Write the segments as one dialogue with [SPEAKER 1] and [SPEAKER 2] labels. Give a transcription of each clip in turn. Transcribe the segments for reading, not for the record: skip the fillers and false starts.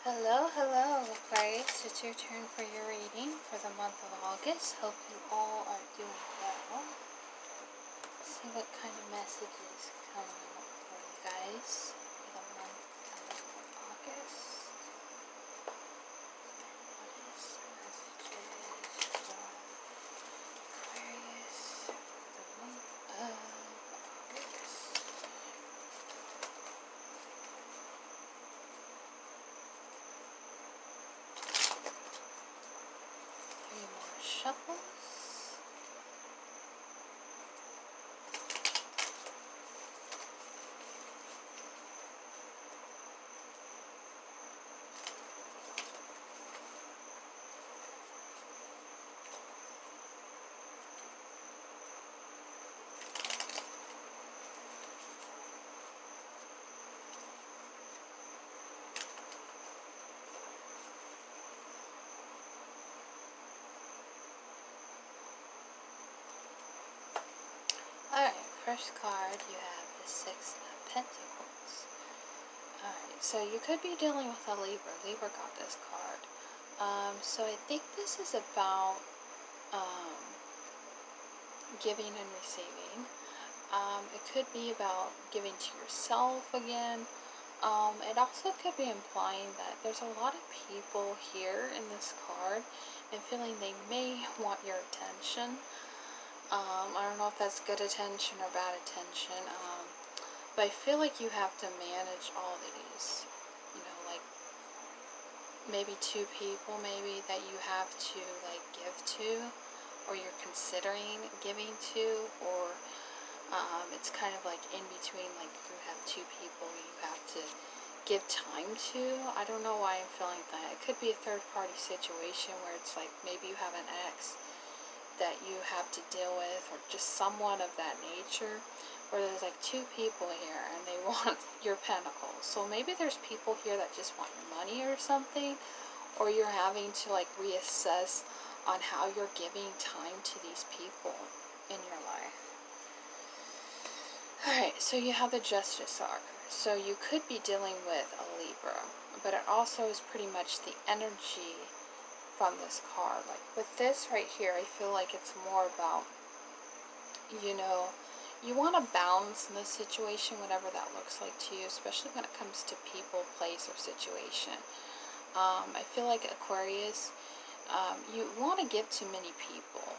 [SPEAKER 1] Hello, hello, Aquarius. It's your turn for your reading for the month of August. Hope you all are doing well. Let's see what kind of messages coming up for you guys for the month of August. What is the messages for Aquarius for the month of August? Three more shuffles. Alright, first card you have the Six of Pentacles. Alright, so you could be dealing with a Libra. Libra got this card. So I think this is about giving and receiving. It could be about giving to yourself again. It also could be implying that there's a lot of people here in this card and feeling they may want your attention. I don't know if that's good attention or bad attention, but I feel like you have to manage all these, like maybe two people maybe that you have to like give to, or you're considering giving to, or it's kind of like in between, like you have two people you have to give time to. I don't know why I'm feeling that. It could be a third party situation where it's like maybe you have an ex that you have to deal with, or just someone of that nature, where there's like two people here and they want your pentacles. So maybe there's people here that just want your money or something, or you're having to like reassess on how you're giving time to these people in your life. Alright, so you have the Justice arc. So you could be dealing with a Libra, but it also is pretty much the energy from this card. Like with this right here, I feel like it's more about, you want to balance in this situation, whatever that looks like to you, especially when it comes to people, place, or situation. I feel like Aquarius, you want to give to many people,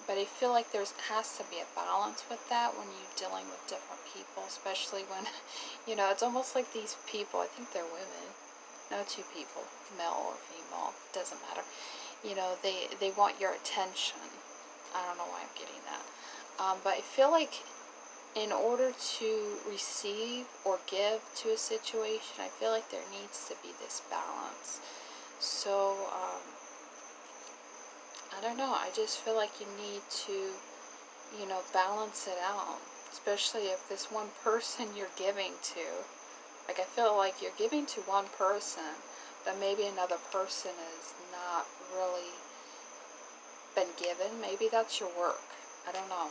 [SPEAKER 1] but I feel like there has to be a balance with that when you're dealing with different people, especially when, it's almost like these people, I think they're women. No, two people, male or female, doesn't matter. They want your attention. I don't know why I'm getting that. But I feel like in order to receive or give to a situation, I feel like there needs to be this balance. So, I don't know. I just feel like you need to, balance it out. Especially if this one person you're giving to, like I feel like you're giving to one person, but maybe another person is not really been given. Maybe that's your work. I don't know.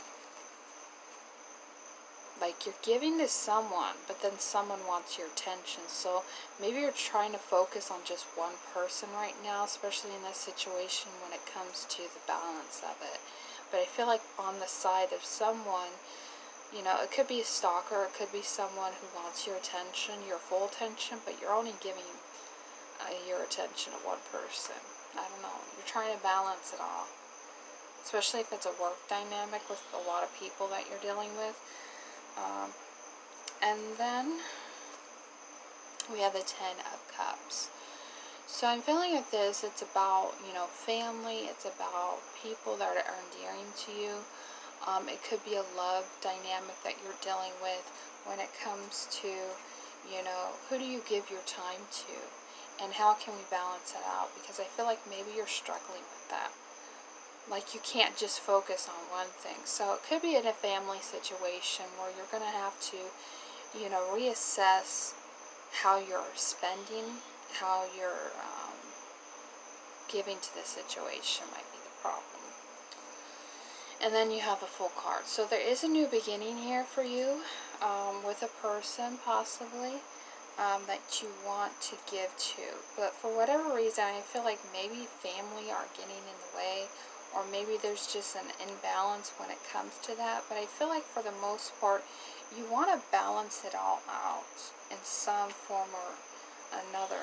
[SPEAKER 1] Like you're giving to someone, but then someone wants your attention. So maybe you're trying to focus on just one person right now, especially in this situation when it comes to the balance of it. But I feel like on the side of someone, it could be a stalker, it could be someone who wants your attention, your full attention, but you're only giving your attention to one person. I don't know. You're trying to balance it all. Especially if it's a work dynamic with a lot of people that you're dealing with. And then we have the Ten of Cups. So I'm feeling with this, it's about, family, it's about people that are endearing to you. It could be a love dynamic that you're dealing with when it comes to, who do you give your time to? And how can we balance it out? Because I feel like maybe you're struggling with that. Like you can't just focus on one thing. So it could be in a family situation where you're going to have to, reassess how you're spending, how you're giving to the situation might be the problem. And then you have the Full card. So there is a new beginning here for you with a person possibly. that you want to give to. But for whatever reason, I feel like maybe family are getting in the way, or maybe there's just an imbalance when it comes to that. But I feel like for the most part, you want to balance it all out in some form or another.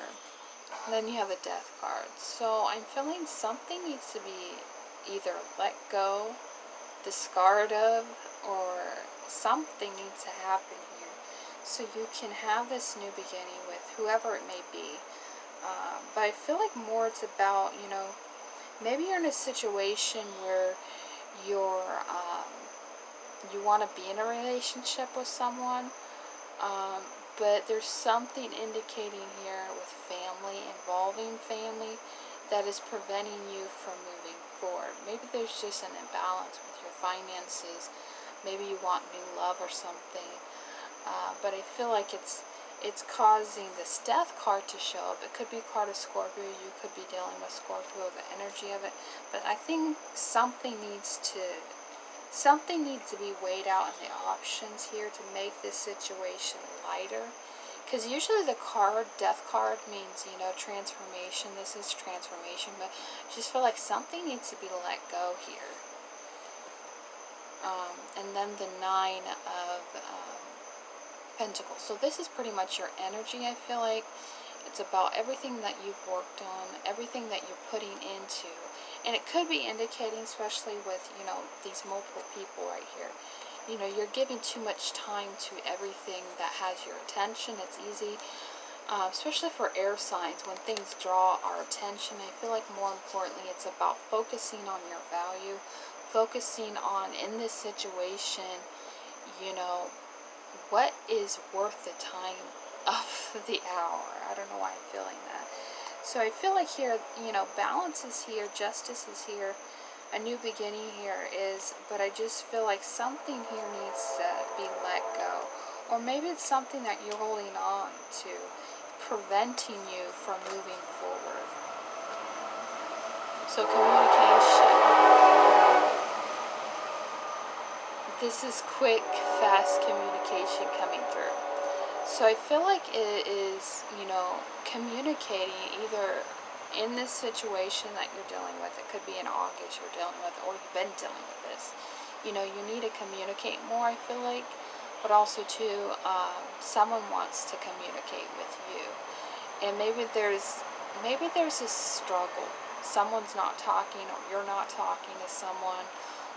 [SPEAKER 1] And then you have the Death card. So I'm feeling something needs to be either let go, discard of, or something needs to happen here so you can have this new beginning with whoever it may be. But I feel like more it's about, maybe you're in a situation where you want to be in a relationship with someone, but there's something indicating here with family, involving family, that is preventing you from moving forward. Maybe there's just an imbalance with your finances. Maybe you want new love or something. But I feel like it's causing this Death card to show up. It could be a card of Scorpio. You could be dealing with Scorpio, the energy of it. But I think something needs to be weighed out in the options here to make this situation lighter. Because usually the Death card means, transformation. This is transformation. But I just feel like something needs to be let go here. And then the Nine of Pentacles. So this is pretty much your energy, I feel like. It's about everything that you've worked on, everything that you're putting into. And it could be indicating, especially with, these multiple people right here. You're giving too much time to everything that has your attention. It's easy, especially for air signs, when things draw our attention. I feel like more importantly, it's about focusing on your value, focusing on, in this situation, what is worth the time of the hour. I don't know why I'm feeling that. So I feel like here, balance is here, justice is here, a new beginning here is, but I just feel like something here needs to be let go. Or maybe it's something that you're holding on to, preventing you from moving forward. So communication. This is quick, fast communication coming through. So I feel like it is, communicating either in this situation that you're dealing with. It could be in August you're dealing with, or you've been dealing with this. You need to communicate more, I feel like. But also, too, someone wants to communicate with you. And maybe there's this struggle. Someone's not talking, or you're not talking to someone.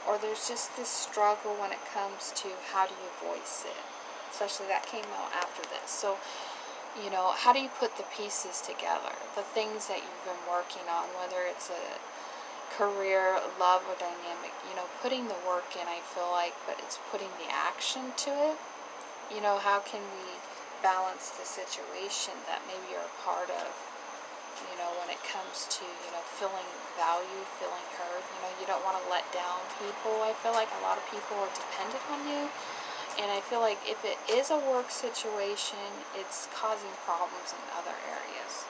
[SPEAKER 1] Or there's just this struggle when it comes to how do you voice it. Especially that came out after this. So, how do you put the pieces together? The things that you've been working on, whether it's a career, love, or dynamic, putting the work in, I feel like, but it's putting the action to it. How can we balance the situation that maybe you're a part of, when it comes to, feeling valued, feeling heard. You don't want to let down people. I feel like a lot of people are dependent on you. And I feel like if it is a work situation, it's causing problems in other areas.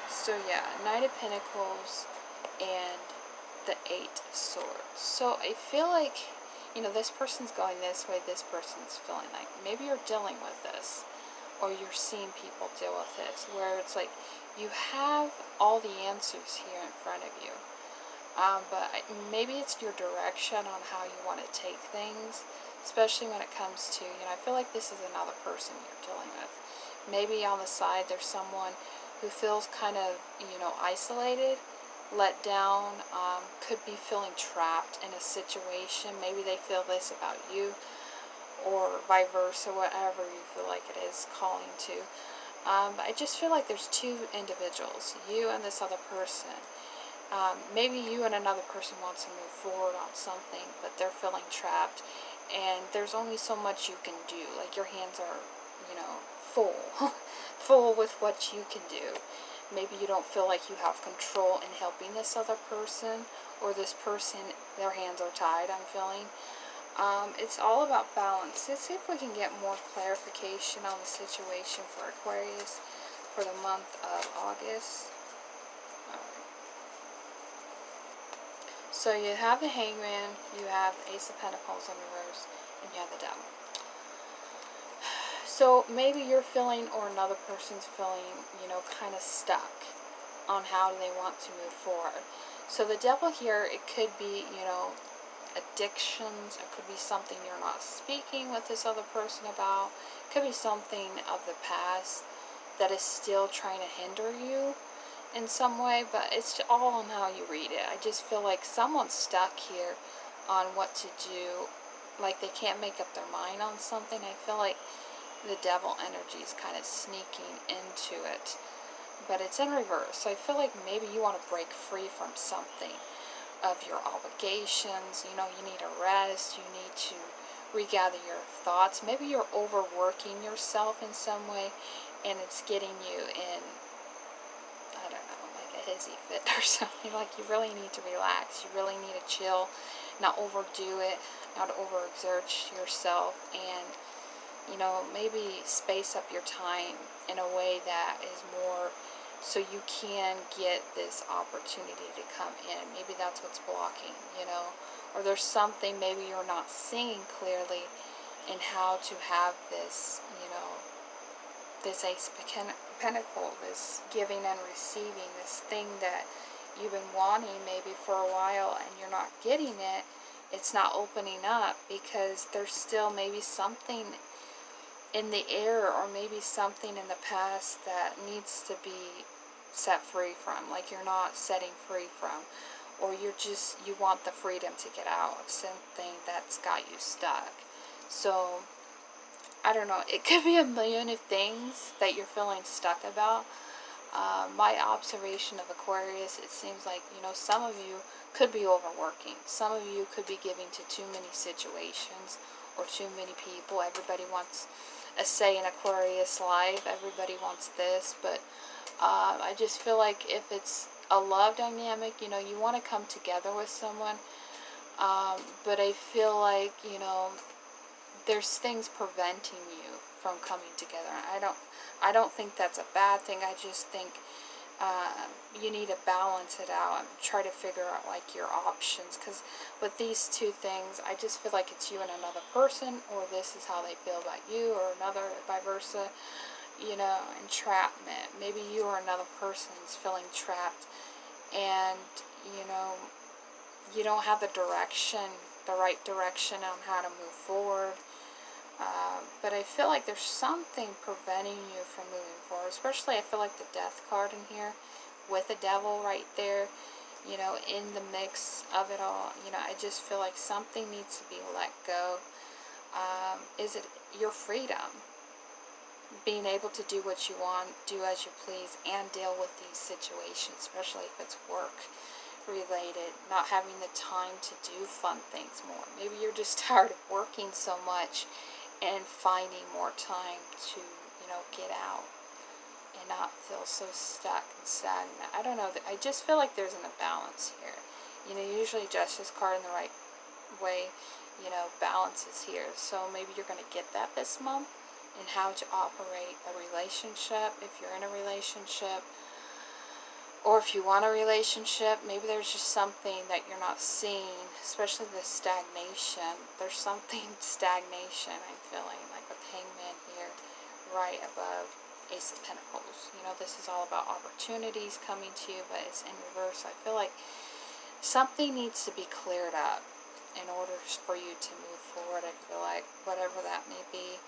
[SPEAKER 1] So yeah, Knight of Pentacles and the Eight of Swords. So I feel like, this person's going this way, this person's feeling like maybe you're dealing with this, or you're seeing people deal with this, where it's like you have all the answers here in front of you. But maybe it's your direction on how you want to take things, especially when it comes to, I feel like this is another person you're dealing with. Maybe on the side there's someone who feels kind of, isolated, let down, could be feeling trapped in a situation. Maybe they feel this about you, or vice versa, whatever you feel like it is calling to. I just feel like there's two individuals, you and this other person. Maybe you and another person wants to move forward on something, but they're feeling trapped, and there's only so much you can do. Like your hands are, full, full with what you can do. Maybe you don't feel like you have control in helping this other person, or this person, their hands are tied, I'm feeling. It's all about balance. Let's see if we can get more clarification on the situation for Aquarius for the month of August. So you have the Hangman, you have the Ace of Pentacles in reverse, and you have the Devil. So maybe you're feeling, or another person's feeling, kind of stuck on how they want to move forward. So the devil here, it could be, addictions. It could be something you're not speaking with this other person about. It could be something of the past that is still trying to hinder you in some way, but it's all on how you read it. I just feel like someone's stuck here on what to do, like they can't make up their mind on something. I feel like the devil energy is kind of sneaking into it, but it's in reverse. So I feel like maybe you want to break free from something of your obligations. You need a rest. You need to regather your thoughts. Maybe you're overworking yourself in some way, and it's getting you in, I don't know, like a hissy fit or something. Like you really need to relax. You really need to chill, not overdo it, not overexert yourself, and maybe space up your time in a way that is more so you can get this opportunity to come in. Maybe that's what's blocking, or there's something maybe you're not seeing clearly in how to have this, this Ace of Pentacle, this giving and receiving, this thing that you've been wanting maybe for a while and you're not getting it. It's not opening up because there's still maybe something in the air, or maybe something in the past that needs to be set free from, like you're not setting free from, or you want the freedom to get out of something that's got you stuck. So I don't know, it could be a million of things that you're feeling stuck about. My observation of Aquarius, it seems like, some of you could be overworking. Some of you could be giving to too many situations or too many people. Everybody wants a say in Aquarius life. Everybody wants this, but I just feel like if it's a love dynamic, you want to come together with someone, but I feel like, there's things preventing you from coming together. I don't think that's a bad thing. I just think you need to balance it out and try to figure out like your options, because with these two things, I just feel like it's you and another person, or this is how they feel about you, or another, vice versa. Entrapment. Maybe you or another person is feeling trapped, and you don't have the right direction on how to move forward. But I feel like there's something preventing you from moving forward. Especially, I feel like the Death card in here with the Devil right there, in the mix of it all. I just feel like something needs to be let go. Is it your freedom? Being able to do what you want, do as you please, and deal with these situations, especially if it's work related, not having the time to do fun things more. Maybe you're just tired of working so much and finding more time to, get out and not feel so stuck and stagnant. I don't know. I just feel like there's an imbalance here. Usually Justice card in the right way, balance is here. So maybe you're going to get that this month, and how to operate a relationship if you're in a relationship. Or if you want a relationship, maybe there's just something that you're not seeing, especially the stagnation. There's something stagnation, I'm feeling, like with Hangman here, right above Ace of Pentacles. This is all about opportunities coming to you, but it's in reverse. I feel like something needs to be cleared up in order for you to move forward. I feel like, whatever that may be,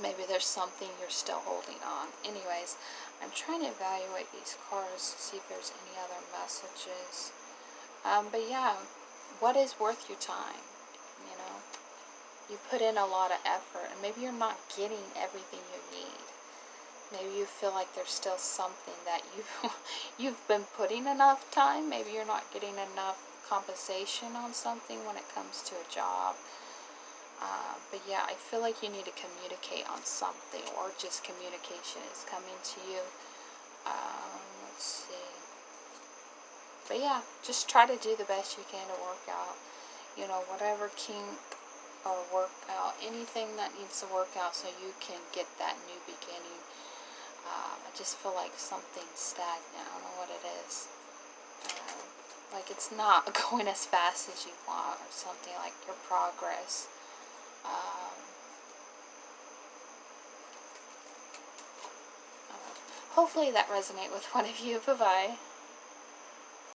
[SPEAKER 1] maybe there's something you're still holding on. Anyways, I'm trying to evaluate these cards to see if there's any other messages. But yeah, what is worth your time? You put in a lot of effort, and maybe you're not getting everything you need. Maybe you feel like there's still something that you've been putting enough time. Maybe you're not getting enough compensation on something when it comes to a job. But yeah, I feel like you need to communicate on something, or just communication is coming to you. Let's see. But yeah, just try to do the best you can to work out, whatever kink or work out, anything that needs to work out so you can get that new beginning. I just feel like something's stagnant. I don't know what it is. Like it's not going as fast as you want, or something, like your progress. Hopefully that resonate with one of you. Bye bye.